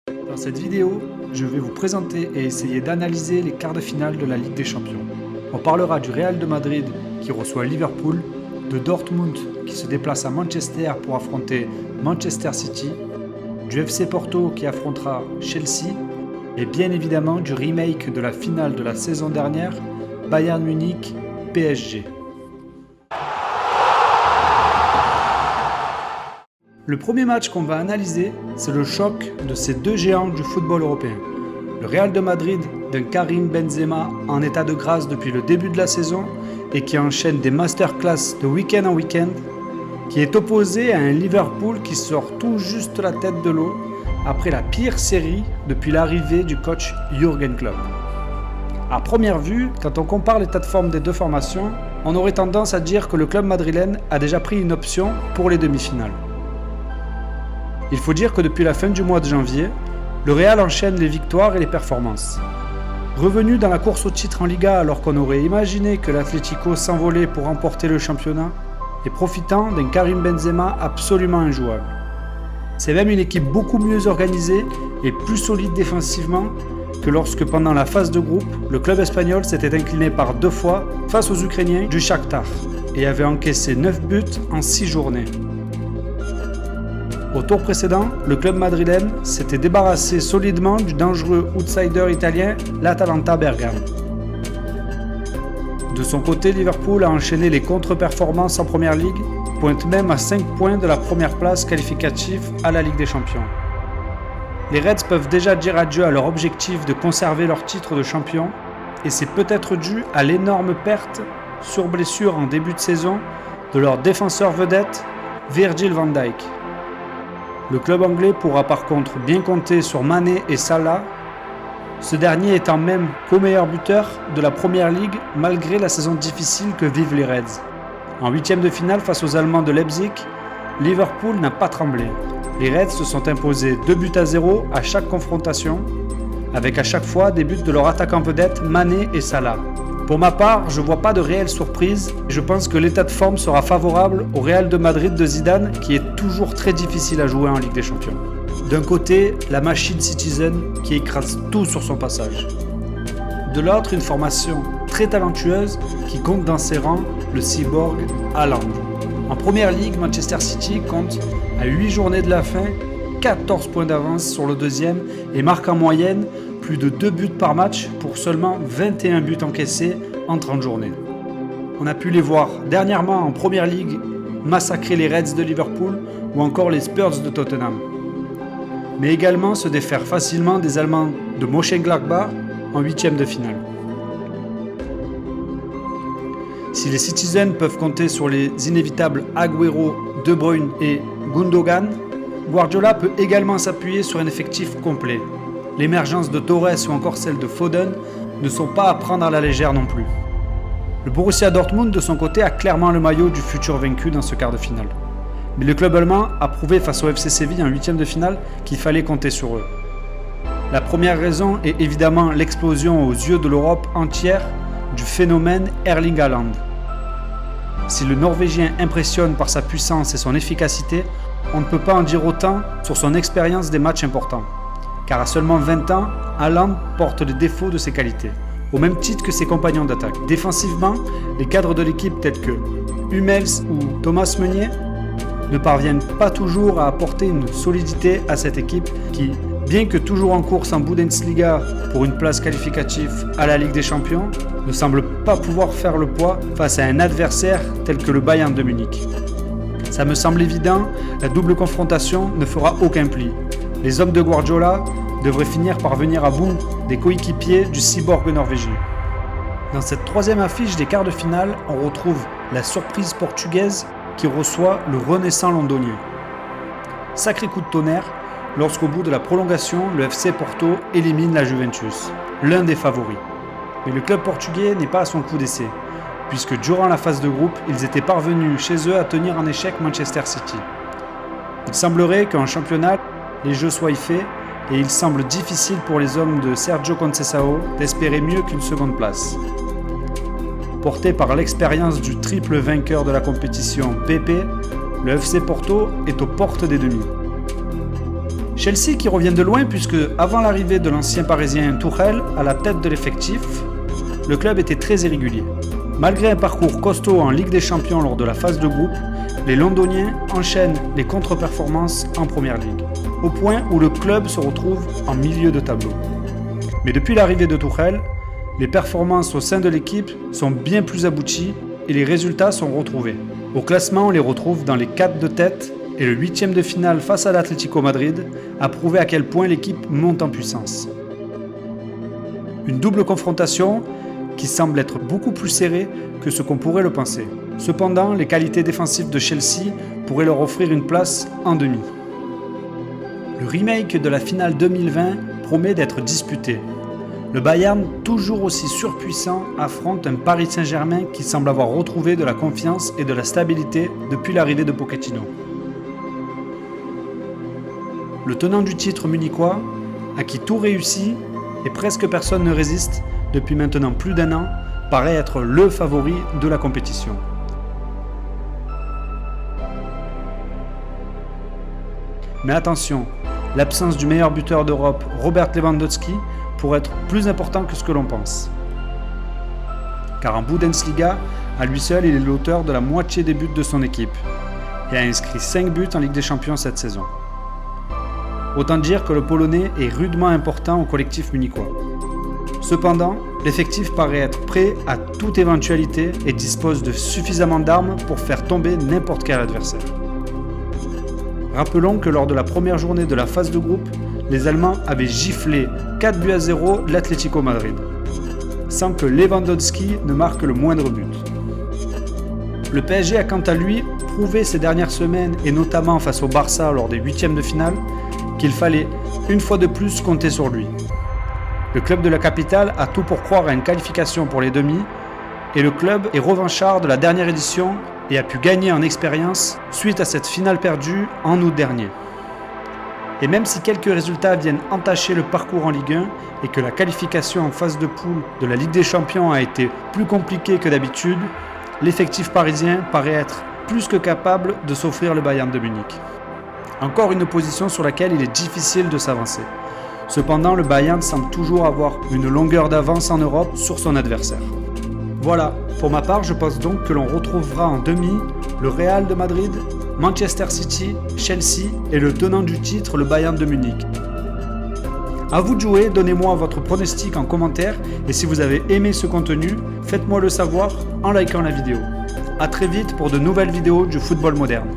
Dans cette vidéo, je vais vous présenter et essayer d'analyser les quarts de finale de la Ligue des Champions. On parlera du Real de Madrid qui reçoit Liverpool, de Dortmund qui se déplace à Manchester pour affronter Manchester City, du FC Porto qui affrontera Chelsea et bien évidemment du remake de la finale de la saison dernière, Bayern Munich PSG. Le premier match qu'on va analyser, c'est le choc de ces deux géants du football européen. Le Real de Madrid d'un Karim Benzema en état de grâce depuis le début de la saison et qui enchaîne des masterclass de week-end en week-end, qui est opposé à un Liverpool qui sort tout juste la tête de l'eau après la pire série depuis l'arrivée du coach Jürgen Klopp. À première vue, quand on compare l'état de forme des deux formations, on aurait tendance à dire que le club madrilène a déjà pris une option pour les demi-finales. Il faut dire que depuis la fin du mois de janvier, le Real enchaîne les victoires et les performances. Revenu dans la course au titre en Liga alors qu'on aurait imaginé que l'Atlético s'envolait pour remporter le championnat, et profitant d'un Karim Benzema absolument injouable. C'est même une équipe beaucoup mieux organisée et plus solide défensivement que lorsque pendant la phase de groupe, le club espagnol s'était incliné par 2 fois face aux Ukrainiens du Shakhtar et avait encaissé 9 buts en 6 journées. Au tour précédent, le club madrilène s'était débarrassé solidement du dangereux outsider italien, l'Atalanta Bergame. De son côté, Liverpool a enchaîné les contre-performances en Première Ligue, pointe même à 5 points de la première place qualificative à la Ligue des Champions. Les Reds peuvent déjà dire adieu à leur objectif de conserver leur titre de champion, et c'est peut-être dû à l'énorme perte, sur blessure en début de saison, de leur défenseur vedette, Virgil van Dijk. Le club anglais pourra par contre bien compter sur Mané et Salah, ce dernier étant même co-meilleur buteur de la Première Ligue malgré la saison difficile que vivent les Reds. En 8e de finale face aux Allemands de Leipzig, Liverpool n'a pas tremblé. Les Reds se sont imposés 2-0 à chaque confrontation, avec à chaque fois des buts de leur attaquant vedette Mané et Salah. Pour ma part, je ne vois pas de réelle surprise et je pense que l'état de forme sera favorable au Real de Madrid de Zidane qui est toujours très difficile à jouer en Ligue des Champions. D'un côté, la machine Citizen qui écrase tout sur son passage. De l'autre, une formation très talentueuse qui compte dans ses rangs le cyborg Haaland. En Première Ligue, Manchester City compte à 8 journées de la fin 14 points d'avance sur le deuxième et marque en moyenne plus de 2 buts par match pour seulement 21 buts encaissés en 30 journées. On a pu les voir dernièrement en Première Ligue massacrer les Reds de Liverpool ou encore les Spurs de Tottenham. Mais également se défaire facilement des Allemands de Mönchengladbach en 8e de finale. Si les Citizens peuvent compter sur les inévitables Agüero, De Bruyne et Gundogan, Guardiola peut également s'appuyer sur un effectif complet. L'émergence de Torres ou encore celle de Foden ne sont pas à prendre à la légère non plus. Le Borussia Dortmund de son côté a clairement le maillot du futur vaincu dans ce quart de finale. Mais le club allemand a prouvé face au FC Séville en 8e de finale qu'il fallait compter sur eux. La première raison est évidemment l'explosion aux yeux de l'Europe entière du phénomène Erling Haaland. Si le Norvégien impressionne par sa puissance et son efficacité, on ne peut pas en dire autant sur son expérience des matchs importants. Car à seulement 20 ans, Haaland porte les défauts de ses qualités, au même titre que ses compagnons d'attaque. Défensivement, les cadres de l'équipe tels que Hummels ou Thomas Meunier ne parviennent pas toujours à apporter une solidité à cette équipe qui, bien que toujours en course en Bundesliga pour une place qualificative à la Ligue des Champions, ne semble pas pouvoir faire le poids face à un adversaire tel que le Bayern de Munich. Ça me semble évident, la double confrontation ne fera aucun pli. Les hommes de Guardiola devraient finir par venir à bout des coéquipiers du cyborg norvégien. Dans cette 3e affiche des quarts de finale, on retrouve la surprise portugaise qui reçoit le renaissant londonien. Sacré coup de tonnerre lorsqu'au bout de la prolongation, le FC Porto élimine la Juventus, l'un des favoris. Mais le club portugais n'est pas à son coup d'essai, puisque durant la phase de groupe, ils étaient parvenus chez eux à tenir en échec Manchester City. Il semblerait qu'en championnat, les jeux soient faits et il semble difficile pour les hommes de Sergio Conceição d'espérer mieux qu'une seconde place. Porté par l'expérience du triple vainqueur de la compétition Pepe, le FC Porto est aux portes des demi. Chelsea qui revient de loin puisque avant l'arrivée de l'ancien parisien Tuchel à la tête de l'effectif, le club était très irrégulier. Malgré un parcours costaud en Ligue des Champions lors de la phase de groupe, les Londoniens enchaînent les contre-performances en Première Ligue, au point où le club se retrouve en milieu de tableau. Mais depuis l'arrivée de Tuchel, les performances au sein de l'équipe sont bien plus abouties et les résultats sont retrouvés. Au classement, on les retrouve dans les 4 de tête et le 8e de finale face à l'Atlético Madrid a prouvé à quel point l'équipe monte en puissance. Une double confrontation qui semble être beaucoup plus serrée que ce qu'on pourrait le penser. Cependant, les qualités défensives de Chelsea pourraient leur offrir une place en demi. Le remake de la finale 2020 promet d'être disputé. Le Bayern, toujours aussi surpuissant, affronte un Paris Saint-Germain qui semble avoir retrouvé de la confiance et de la stabilité depuis l'arrivée de Pochettino. Le tenant du titre munichois, à qui tout réussit et presque personne ne résiste depuis maintenant plus d'1 an, paraît être le favori de la compétition. Mais attention, l'absence du meilleur buteur d'Europe, Robert Lewandowski, pourrait être plus important que ce que l'on pense. Car en Bundesliga, à lui seul, il est l'auteur de la moitié des buts de son équipe et a inscrit 5 buts en Ligue des Champions cette saison. Autant dire que le Polonais est rudement important au collectif munichois. Cependant, l'effectif paraît être prêt à toute éventualité et dispose de suffisamment d'armes pour faire tomber n'importe quel adversaire. Rappelons que lors de la première journée de la phase de groupe, les Allemands avaient giflé 4-0 l'Atlético Madrid, sans que Lewandowski ne marque le moindre but. Le PSG a quant à lui prouvé ces dernières semaines, et notamment face au Barça lors des 8e de finale, qu'il fallait une fois de plus compter sur lui. Le club de la capitale a tout pour croire à une qualification pour les demi, et le club est revanchard de la dernière édition et a pu gagner en expérience suite à cette finale perdue en août dernier. Et même si quelques résultats viennent entacher le parcours en Ligue 1 et que la qualification en phase de poule de la Ligue des Champions a été plus compliquée que d'habitude, l'effectif parisien paraît être plus que capable de s'offrir le Bayern de Munich. Encore une position sur laquelle il est difficile de s'avancer. Cependant, le Bayern semble toujours avoir une longueur d'avance en Europe sur son adversaire. Voilà, pour ma part, je pense donc que l'on retrouvera en demi le Real de Madrid, Manchester City, Chelsea et le tenant du titre, le Bayern de Munich. A vous de jouer, donnez-moi votre pronostic en commentaire et si vous avez aimé ce contenu, faites-moi le savoir en likant la vidéo. A très vite pour de nouvelles vidéos du football moderne.